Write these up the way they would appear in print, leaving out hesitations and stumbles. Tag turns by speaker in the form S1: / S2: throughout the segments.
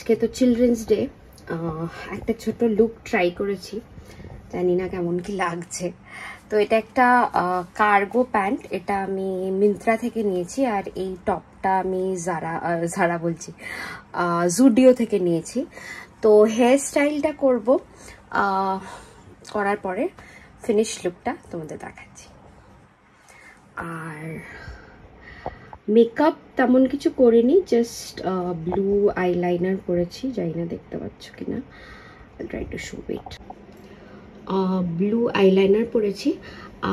S1: আজকে তো children's day, একটা ছোট লুক ট্রাই করেছি, জানি না কেমন কি লাগছে। তো এটা একটা কার্গো প্যান্ট, এটা আমি মিন্ত্রা থেকে নিয়েছি। আর এই টপটা আমি জারা বলছি জুডিও থেকে নিয়েছি। তো হেয়ার স্টাইলটা করব, করার পরে ফিনিশ লুকটা তোমাদের দেখাচ্ছি। আর মেকআপ তেমন কিছু করিনি, জাস্ট ব্লু আইলাইনার করেছি, জানি না দেখতে পাচ্ছ কিনা, try to show it. Blue eyeliner পরেছি,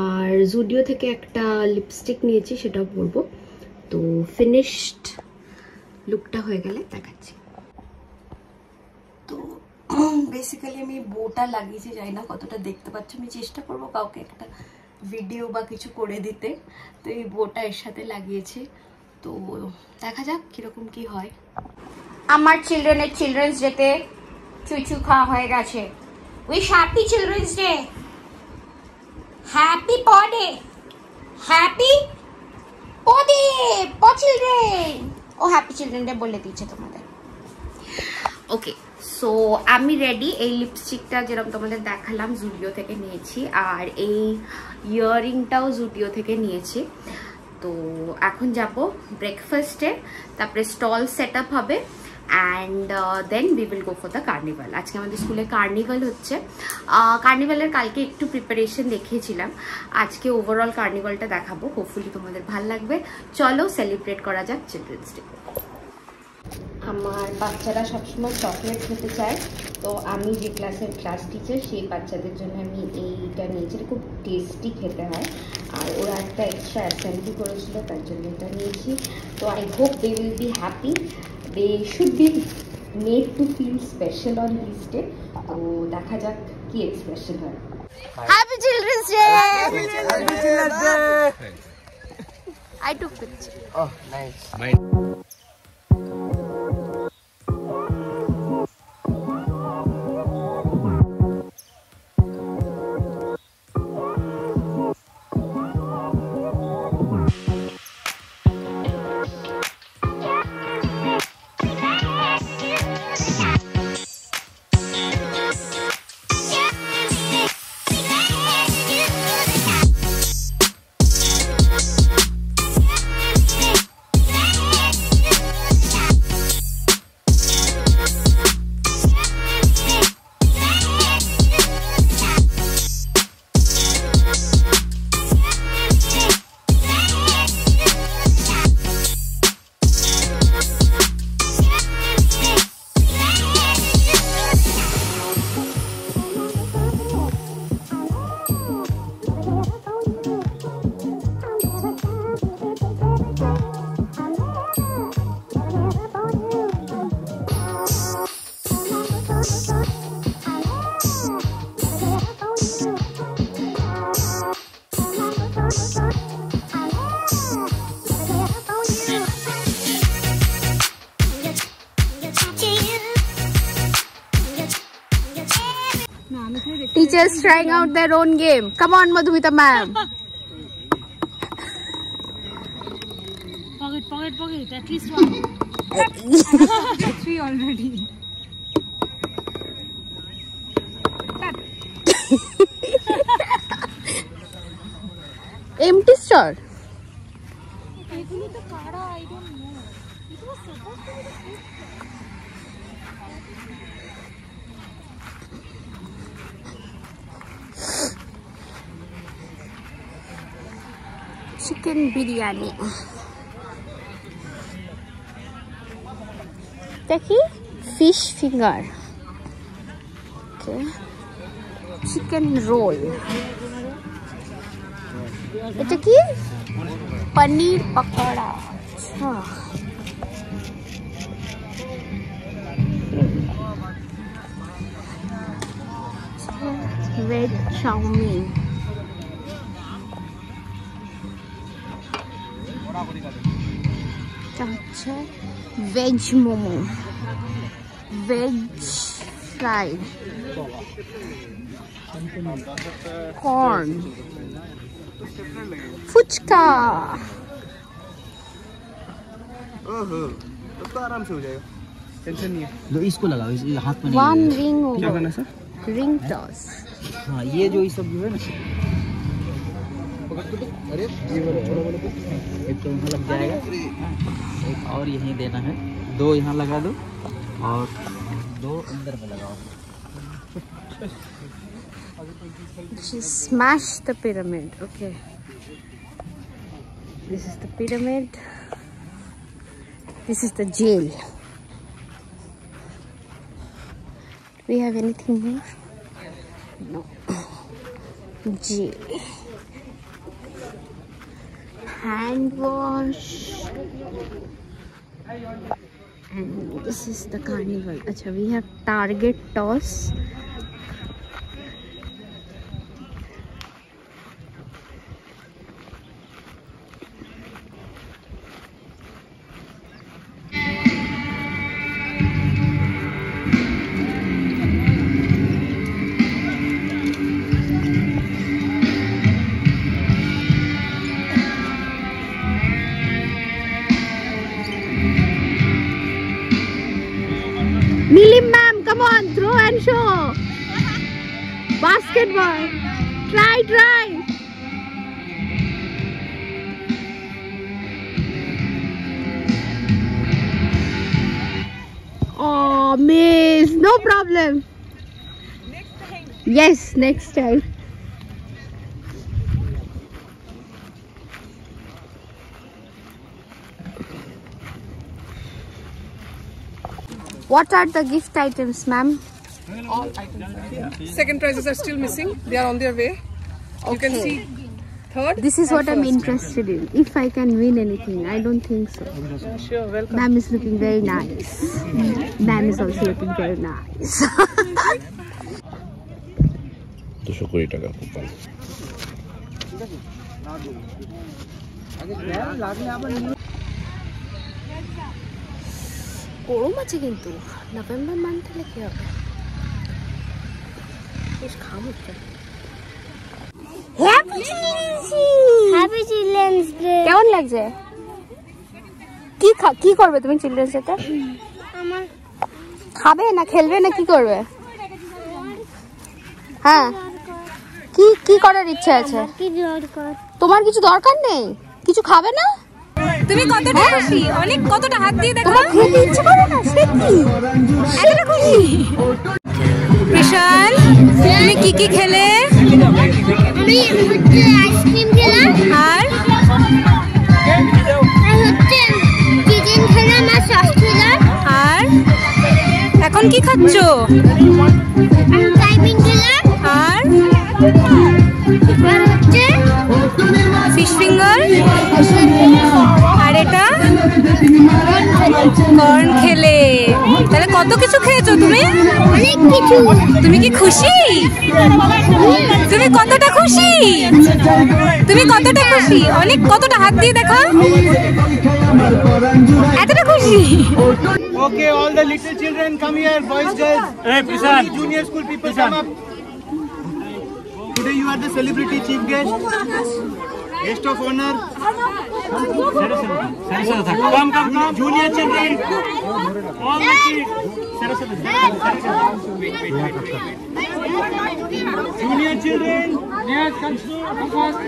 S1: আর জুডিও থেকে একটা লিপস্টিক নিয়েছি, সেটাও পরবো। তো ফিনিশড লুকটা হয়ে গেলে দেখাচ্ছি। তো বেসিক্যালি আমি বোটা লাগিয়েছি, জানি না কতটা দেখতে পাচ্ছ, আমি চেষ্টা করবো কাউকে একটা ভিডিও বা কিছু করে দিতে। তো এই বোটা এর সাথে লাগিয়েছি, তো দেখা যাক কিরকম কি হয়। আমার চিলড্রেন্স ডেতে চুচু খাওয়া হয়ে গেছে। Wish happy children's day, happy পডে, হ্যাপি পডে প চিলড্রেন। ও হ্যাপি চিলড্রেন ডে বলে দিয়েছে তোমাদের। ওকে, সো আমি রেডি। এই লিপস্টিকটা যেরকম তোমাদের দেখালাম জুডিও থেকে নিয়েছি, আর এই ইয়াররিংটাও জুডিও থেকে নিয়েছি। তো এখন যাব ব্রেকফাস্টে, তারপরে স্টল সেট আপ হবে, and then we will go for the carnival. আজকে আমাদের স্কুলে কার্নিভাল হচ্ছে। কার্নিভালের কালকে একটু প্রিপারেশন দেখিয়েছিলাম, আজকে ওভারঅল কার্নিভালটা দেখাবো। হোপফুলি তোমাদের ভালো লাগবে। চলো সেলিব্রেট করা যাক চিলড্রেন্স ডে। আমার বাচ্চারা সবসময় চকলেট খেতে চায়, তো আমি যে ক্লাসের ক্লাস টিচার, সেই বাচ্চাদের জন্য আমি এইটা নিয়েছি। খুব টেস্টি খেতে হয়, আর ওরা একটা এক্সট্রা অ্যাসেম্বলি করেছিল, তার জন্য এটা নিয়েছি। তো I hope they will be happy, they should be made to feel special on this day. তো দেখা যাক কি এক্সপ্রেশন হয়। Happy children's day! Happy children's day! I took picture.
S2: Oh, nice.
S1: Teachers trying out their own game. Come on, Madhumita ma'am.
S3: Pocket. At least one. 3 already.
S1: Empty store.
S3: Egulo to kara, I don't know. It was supposed to be the food.
S1: Chicken biryani. Taki fish finger. Okay. Chicken roll. এটা কি? পনির পকোড়া। আচ্ছা। Veg chowmein. হচ্ছে veg momo, veg fry, corn, fuchka.
S2: ओहो, तो आराम से हो जाएगा। टेंशन नहीं है।
S4: लो इसको लगाओ, इस हाथ में नहीं
S1: वन
S4: लगेगा।
S1: रिंग
S2: क्या करना है सर?
S1: Ring toss.
S4: हाँ ये जो ये सब जो है ना, अरे एक तो यहाँ लग जाएगा, एक और यहीं देना है, 2 यहाँ लगा दो और 2 अंदर में लगाओ।
S1: Smash the pyramid. Okay. This is the pyramid. This is the jail. Do we have anything more? No. Jail. Hand wash. And this is the carnival. Acha, we have target toss. Nilim ma'am, come on, throw and show. Basketball. Try. Oh, miss. No problem. Next time. Yes, next time. What are the gift items, ma'am?
S5: All items. Second prizes are still missing. They are on their way. You can see third.
S1: This is what I'm interested in. If I can win anything, I don't think so.
S5: Sure, welcome.
S1: Ma'am is looking very nice. Ma'am is also looking very nice.
S6: 220 টাকা coupon.
S1: গরম আছে কিন্তু November month হলে কি হবে? বেশ ঘাম উঠছে। Happy children's day. কেমন লাগছে? কি করবে তুমি চিলড্রেন্স ডেতে? আমার খাবে না খেলবে না কি করবে? হ্যাঁ কি করার ইচ্ছা আছে? তোমার কিছু দরকার নেই? কিছু খাবে না?
S3: তুমি কতটা খুশি? অনেক কতটা হাত দিয়ে দেখো।
S1: তোমার খেতে ইচ্ছে করে না? সে কি?
S3: এতটা খুশি? বিশাল, তুমি কি খেলে?
S7: আমি আইসক্রিম খেলাম
S3: আর
S7: চিকেন খেলাম আর সস খেলাম
S3: আর এখন কি খাচ্ছো?
S7: টাইমিং খেলাম
S3: আর
S7: ফিশ
S3: ফিঙ্গার আর এটা কর্ন খেলে। তাহলে কত কিছু খেয়েছো তুমি?
S7: অনেক কিছু।
S3: তুমি কি খুশি? তুমি কতটা খুশি? তুমি কতটা খুশি? অনেক কতটা হাত দিয়ে দেখো। এতটা খুশি?
S2: Okay, all the little children come here, boys, girls. Hey, Prashant. Junior school people come up. Today you are the celebrity chief guest. Guest of honor. Come. Junior children. All the kids. Junior children. Yes, come first.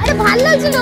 S1: আরে ভালো লাগছিল।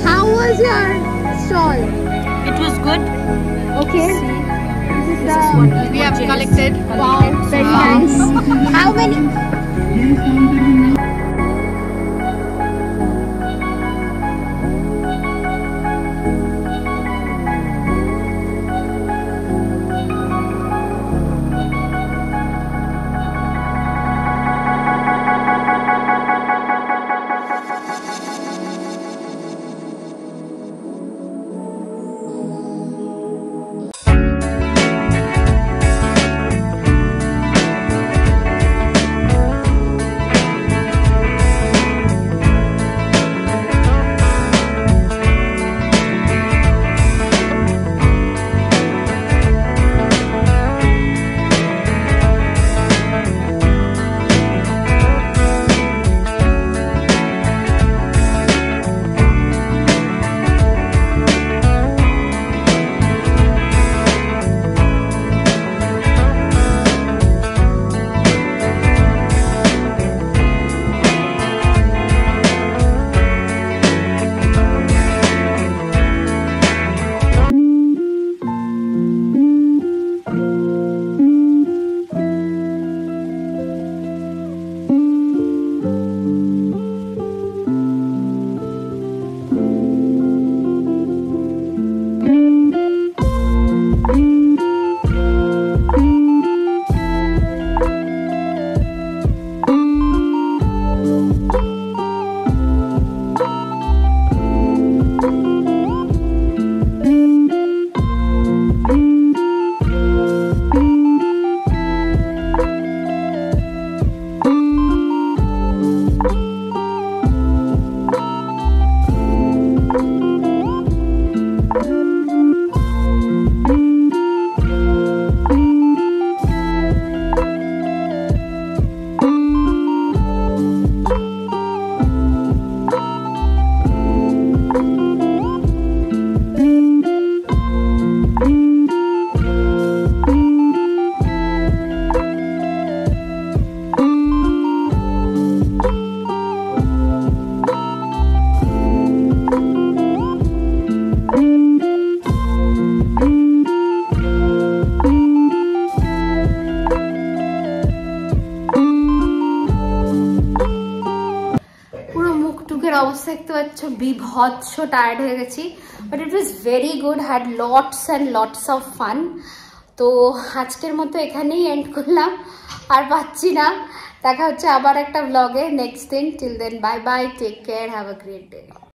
S1: How was your stall?
S3: It was good.
S1: Okay. This is the
S3: We have collected.
S1: wow, very nice. How many? অবস্থা দেখতে পাচ্ছ, বিভৎস tired হয়ে গেছি, but it was very good, had lots and lots of fun. তো আজকের মতো এখানেই এন্ড করলাম, আর পাচ্ছি না। দেখা হচ্ছে আবার একটা ব্লগে নেক্সট দিন। Till then bye bye, take care, have a great day.